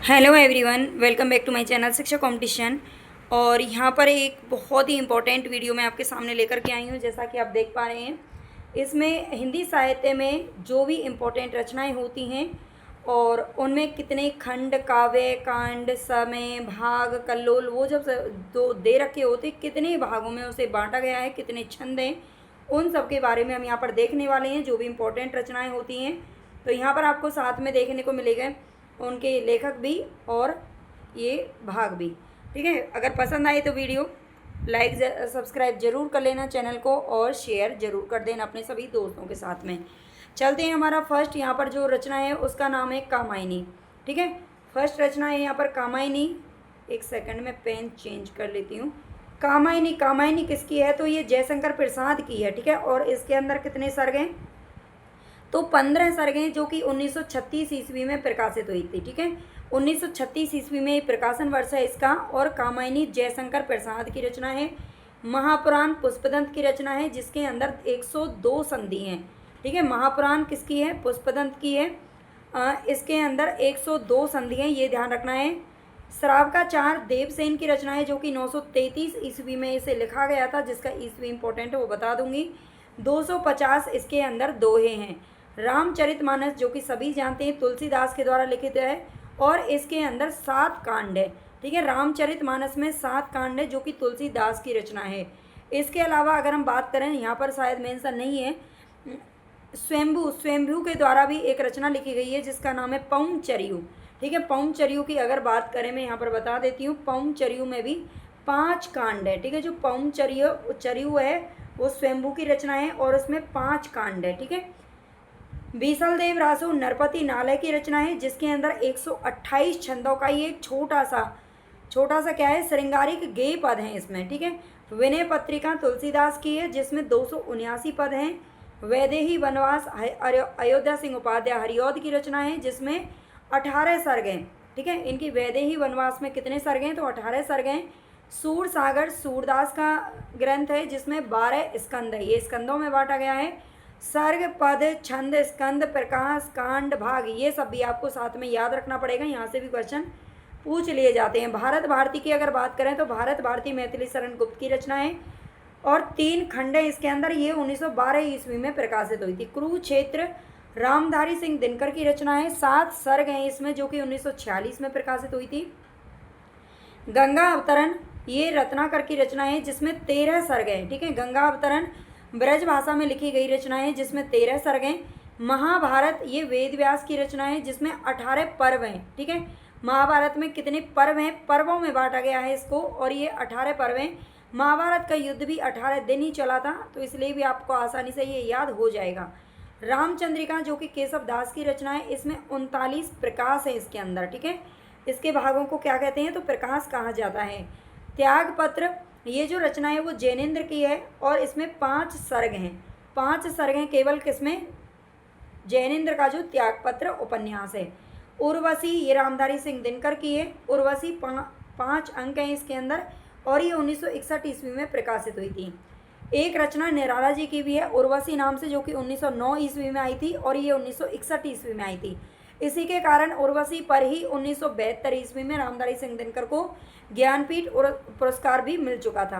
Hello everyone, welcome back to my channel Shiksha competition. और यहाँ पर एक बहुत ही इम्पोर्टेंट वीडियो मैं आपके सामने लेकर के आई हूँ। जैसा कि आप देख पा रहे हैं, इसमें हिंदी साहित्य में जो भी इम्पोर्टेंट रचनाएं होती हैं और उनमें कितने खंड, काव्य, कांड, समय, भाग, कल्लोल, वो जब दो दे रखे होते, कितने भागों में उसे बांटा गया है, कितने छंद हैं, उन सब के बारे में हम यहाँ पर देखने वाले हैं। जो भी इम्पोर्टेंट रचनाएँ होती हैं, तो यहाँ पर आपको साथ में देखने को मिलेगा उनके लेखक भी और ये भाग भी। ठीक है, अगर पसंद आए तो वीडियो लाइक सब्सक्राइब जरूर कर लेना चैनल को, और शेयर जरूर कर देना अपने सभी दोस्तों के साथ में। चलते हैं, हमारा फर्स्ट यहाँ पर जो रचना है उसका नाम है कामायनी। ठीक है, फर्स्ट रचना है यहाँ पर कामायनी। एक सेकंड में पेन चेंज कर लेती हूँ। कामायनी, कामायनी किसकी है? तो ये जयशंकर प्रसाद की है। ठीक है, और इसके अंदर कितने सर्ग हैं? तो 15 सर्गें, जो कि 1936 ईस्वी में प्रकाशित हुई थी। ठीक है, 1936 ईस्वी में प्रकाशन वर्ष है इसका। और कामायनी जयशंकर प्रसाद की रचना है। महापुराण पुष्पदंत की रचना है, जिसके अंदर 102 संधि हैं। ठीक है, महापुराण किसकी है? पुष्पदंत की है। इसके अंदर 102 संधि हैं, ये ध्यान रखना है। श्रावकाचार देवसेन की रचना है, जो कि 933 ईस्वी में इसे लिखा गया था, जिसका ईस्वी इंपॉर्टेंट है वो बता दूंगी। 250 इसके अंदर दोहे हैं। रामचरितमानस, जो कि सभी जानते हैं, तुलसीदास के द्वारा लिखित है, और इसके अंदर 7 कांड है। ठीक है, रामचरितमानस में 7 कांड है, जो कि तुलसीदास की रचना है। इसके अलावा अगर हम बात करें, यहाँ पर शायद मेंशन नहीं है, स्वयंभू के द्वारा भी एक रचना लिखी गई है, जिसका नाम है पौंचर्यू। ठीक है, पौंचर्यू की अगर बात करें, मैं यहाँ पर बता देती हूँ, पौंचर्यू में भी 5 कांड है। ठीक है, जो पौंचर्यू है वो स्वयंभू की रचना है, और उसमें 5 कांड है। ठीक है, बीसल देव रासो नरपति नालय की रचना है, जिसके अंदर 128 छंदों का ये एक छोटा सा क्या है, श्रृंगारिक गेय पद हैं इसमें। ठीक है, विनय पत्रिका तुलसीदास की है, जिसमें 279 पद हैं। वैदेही वनवास अयोध्या सिंह उपाध्याय हरिऔध की रचना है, जिसमें 18 सर्ग हैं। ठीक है, इनकी वैदेही वनवास में कितने सर्ग हैं? तो 18 सर्ग हैं। सूर सागर सूरदास का ग्रंथ है, जिसमें 12 स्कंद है, ये स्कंदों में बांटा गया है। सर्ग, पद, छंद, स्कंद, प्रकाश, कांड, भाग, ये सब भी आपको साथ में याद रखना पड़ेगा, यहाँ से भी क्वेश्चन पूछ लिए जाते हैं। भारत भारती की अगर बात करें, तो भारत भारती मैथिली शरण गुप्त की रचना है, और 3 खंड है इसके अंदर, ये 1912 ईस्वी में प्रकाशित हुई थी। कुरुक्षेत्र रामधारी सिंह दिनकर की रचना है, 7 सर्ग हैं इसमें, जो कि 1946 में प्रकाशित हुई थी। गंगा अवतरण ये रत्नाकर की रचना है, जिसमें 13 सर्ग हैं। ठीक है, गंगा अवतरण ब्रज भाषा में लिखी गई रचना है, जिसमें 13 सर्ग हैं। महाभारत ये वेद व्यास की रचना है, जिसमें 18 पर्व हैं। ठीक है, महाभारत में कितने पर्व हैं? पर्वों में बांटा गया है इसको, और ये 18 पर्व हैं। महाभारत का युद्ध भी 18 दिन ही चला था, तो इसलिए भी आपको आसानी से ये याद हो जाएगा। रामचंद्रिका, जो कि केशव दास की रचना है, इसमें 39 प्रकाश है इसके अंदर। ठीक है, इसके भागों को क्या कहते हैं? तो प्रकाश कहा जाता है। त्यागपत्र ये जो रचना है वो जैनेन्द्र की है, और इसमें 5 सर्ग हैं। 5 सर्ग हैं केवल, किसमें? जैनेन्द्र का जो त्यागपत्र उपन्यास है। उर्वशी ये रामधारी सिंह दिनकर की है। उर्वशी 5 अंक हैं इसके अंदर, और ये 1961 ईस्वी में प्रकाशित हुई थी। एक रचना निराला जी की भी है उर्वशी नाम से, जो कि 1909 ईस्वी में आई थी, और ये 1961 ईस्वी में आई थी। इसी के कारण उर्वशी पर ही 1972 ईस्वी में रामधारी सिंह दिनकर को ज्ञानपीठ पुरस्कार भी मिल चुका था।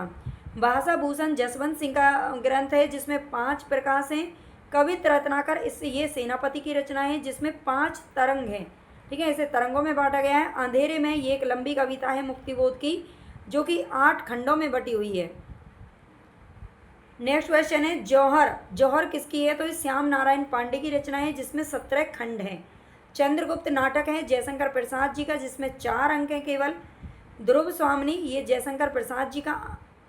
भाषा भूषण जसवंत सिंह का ग्रंथ है, जिसमें 5 प्रकाश हैं। कवित रत्नाकर ये सेनापति की रचना है, जिसमें 5 तरंग हैं। ठीक है, इसे तरंगों में बांटा गया है। अंधेरे में ये एक लंबी कविता है मुक्तिबोध की, जो कि 8 खंडों में बटी हुई है। नेक्स्ट क्वेश्चन है जौहर। जौहर किसकी है? तो ये श्याम नारायण पांडे की रचना है, जिसमें 17 खंड हैं। चंद्रगुप्त नाटक है जयशंकर प्रसाद जी का, जिसमें 4 अंक हैं केवल। ध्रुव स्वामिनी ये जयशंकर प्रसाद जी का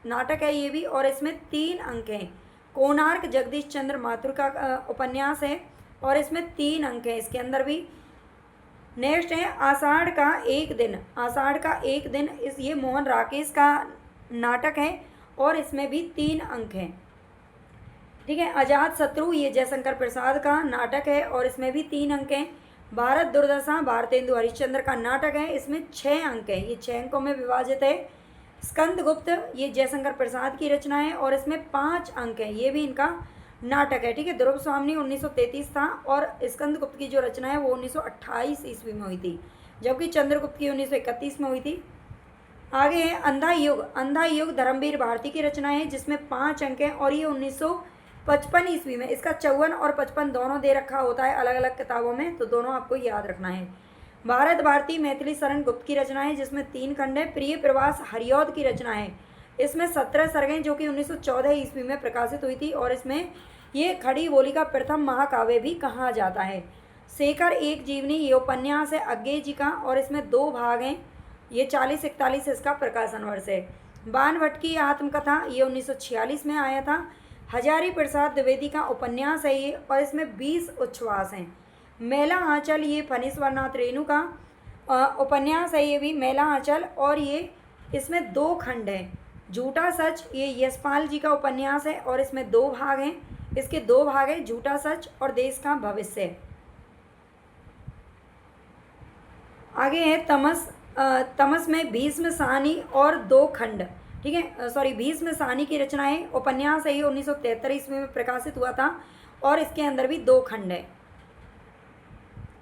नाटक है ये भी, और इसमें 3 अंक हैं। कोणार्क जगदीश चंद्र माथुर का उपन्यास है, और इसमें 3 अंक हैं इसके अंदर भी। नेक्स्ट है आषाढ़ का एक दिन। आषाढ़ का एक दिन ये मोहन राकेश का नाटक है, और इसमें भी 3 अंक हैं। ठीक है, अजात शत्रु ये जयशंकर प्रसाद का नाटक है, और इसमें भी 3 अंक हैं। भारत दुर्दशा भारतेंदु हरिश्चंद्र का नाटक है, इसमें 6 अंक हैं, ये 6 अंकों में विभाजित है। स्कंदगुप्त ये जयशंकर प्रसाद की रचना है, और इसमें 5 अंक हैं, ये भी इनका नाटक है। ठीक है, ध्रुव स्वामिनी 1933 था, और स्कंदगुप्त की जो रचना है वो 1928 ईस्वी में हुई थी। जबकि चंद्रगुप्त की 1931 में हुई थी। आगे है अंधा युग। अंधा युग धर्मवीर भारती की रचना है जिसमें 5 अंक हैं और ये 1955 ईस्वी में। इसका 54 और 55 दोनों दे रखा होता है अलग अलग किताबों में, तो दोनों आपको याद रखना है। भारत भारती मैथिली शरण गुप्त की रचना है जिसमें 3 खंड है। प्रिय प्रवास हरिऔध की रचना है, इसमें 17 सर्गें जो कि 1914 ईस्वी में प्रकाशित हुई थी और इसमें ये खड़ी बोली का प्रथम महाकाव्य भी कहा जाता है। शेखर एक जीवनी ये उपन्यास है अज्ञे जी का और इसमें 2 भाग हैं। ये 40-41 इसका प्रकाशन वर्ष है। बाणभट्ट की आत्मकथा ये 1946 में आया था। हजारी प्रसाद द्विवेदी का उपन्यास है ये और इसमें 20 उच्छ्वास हैं। मेला आंचल ये फणीश्वरनाथ रेणु का उपन्यास है ये भी मेला आंचल और ये इसमें 2 खंड हैं। झूठा सच ये यशपाल जी का उपन्यास है और इसमें 2 भाग हैं। इसके 2 भाग हैं, झूठा सच और देश का भविष्य। आगे है तमस। तमस में भीष्म साहनी और 2 खंड, ठीक है, सॉरी भीष्म साहनी की रचना है। उपन्यास है ये 1973 ईस्वी में प्रकाशित हुआ था और इसके अंदर भी 2 खंड है।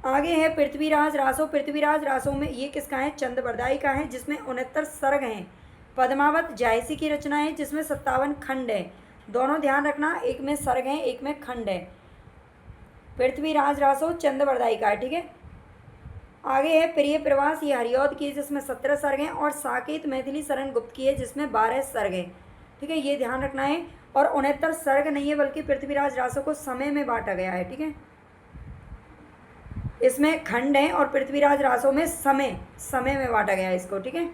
आगे है पृथ्वीराज रासो। पृथ्वीराज रासो में ये किसका है? चंद का है जिसमें 69 सर्ग हैं। पद्मावत जायसी की रचना है जिसमें 57 खंड है। दोनों ध्यान रखना, एक में सर्ग है एक में खंड है। पृथ्वीराज रासो चंद का है, ठीक है। आगे है प्रिय प्रवास ये हरिऔध की है जिसमें 17 सर्ग हैं और साकेत मैथिली शरण गुप्त की है जिसमें 12 सर्ग हैं, ठीक है, ये ध्यान रखना है। और 69 सर्ग नहीं है बल्कि पृथ्वीराज रासो को समय में बांटा गया है, ठीक है। इसमें खंड है और पृथ्वीराज रासो में समय में बांटा गया है इसको, ठीक है।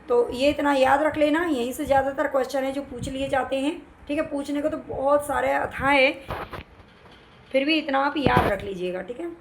तो ये इतना याद रख लेना, यहीं से ज़्यादातर क्वेश्चन है जो पूछ लिए जाते हैं, ठीक है। पूछने को तो बहुत सारे अथाह है, फिर भी इतना आप याद रख लीजिएगा, ठीक है।